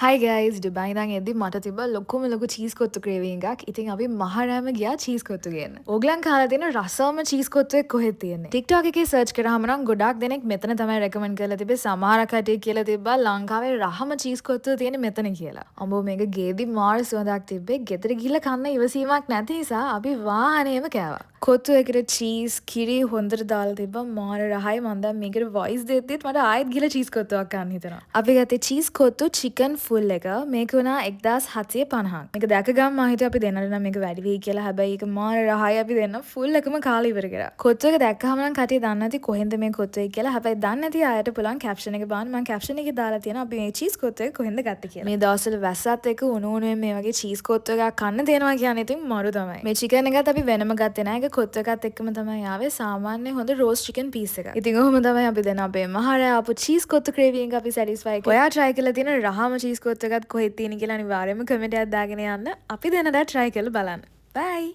Hi guys, Dubai ඉඳන් එද්දි මට තිබ්බ ලොකුම ලොකු චීස් කොත්තු ක්‍රේවිං එකක්. ඉතින් අපි මහරෑම ගියා චීස් කොත්තු ගේන්න. ඕගලන් කාලා තියෙන රසවම චීස් කොත්තුවේ කොහෙද තියෙන්නේ? TikTok එකේ සර්ච් කරාම නම් ගොඩාක් දෙනෙක් මෙතන තමයි රෙකමන්ඩ් කරලා තිබ්බේ. සමහර කට්ටිය කියලා තිබ්බා ලංකාවේ රහම චීස් කොත්තුව තියෙන්නේ මෙතන කියලා. අම්බෝ මේක ගේදි මාර සුවඳක් තිබ්බේ. ගෙදර ගිහලා කන්න ඉවසීමක් නැති නිසා අපි වාහනේම කෑවා. කොත්තු එකට චීස් කිරි හොඳට දාලා තිබ්බා. මාර රහයි. මම දැන් මේකට වොයිස් දෙද්දිත් මට ආයෙත් ගිහලා චීස් කොත්තුවක් ගන්න හිතෙනවා. අපි ගත්තේ චීස් කොත්තු චිකන් ෆුල් එක. මේක වුණා 1750ක්. මේක දැක ගමන් මම හිතුවා අපි දෙන්නට නම් මේක වැඩි වෙයි කියලා. හැබැයි ඒක මාර රහයි. අපි දෙන්න ෆුල් එකම කාලා ඉවර කරා. කොත්තු එක දැක්කම නම් කටිය දන්නේ නැති කොහෙන්ද මේ කොත්තු එක කියලා. හැබැයි දන්නේ නැති අයට පුළුවන් කැප්ෂන් එක බලන්න. මම කැප්ෂන් එකේ දාලා තියෙනවා අපි මේ චීස් කොත්තු එක කොහෙන්ද ගත්තේ කියලා. මේ දවස්වල වැස්සත් එක්ක උණු උණුවෙන් මේ වගේ චීස් කොත්තු එකක් කන්න දෙනවා කියන්නේ ඉතින් මරු තමයි. මේ චිකන් එකත් අපි වෙනම ගත්තේ නැහැ. ඒක කොත්තු එකත් එක්කම තමයි ආවේ. සාමාන්‍ය හොඳ රෝස් චිකන් පීස් එකක්. ඉතින් ඔහොම තමයි අපි දෙන්න අපේ මහරෑ ආපු චීස් කොත්තු ක්‍රේවිං එක අපි සැටිස්ෆයි කරා. ඔයා try කරලා තියෙන රහම චීස් කොත්තු එකත් කොහෙද තියෙන්නේ කියලා අනිවාර්යයෙන්ම කමෙන්ට් එකක් දාගෙන යන්න. අපි දෙන්නට try කරලා බලන්න. bye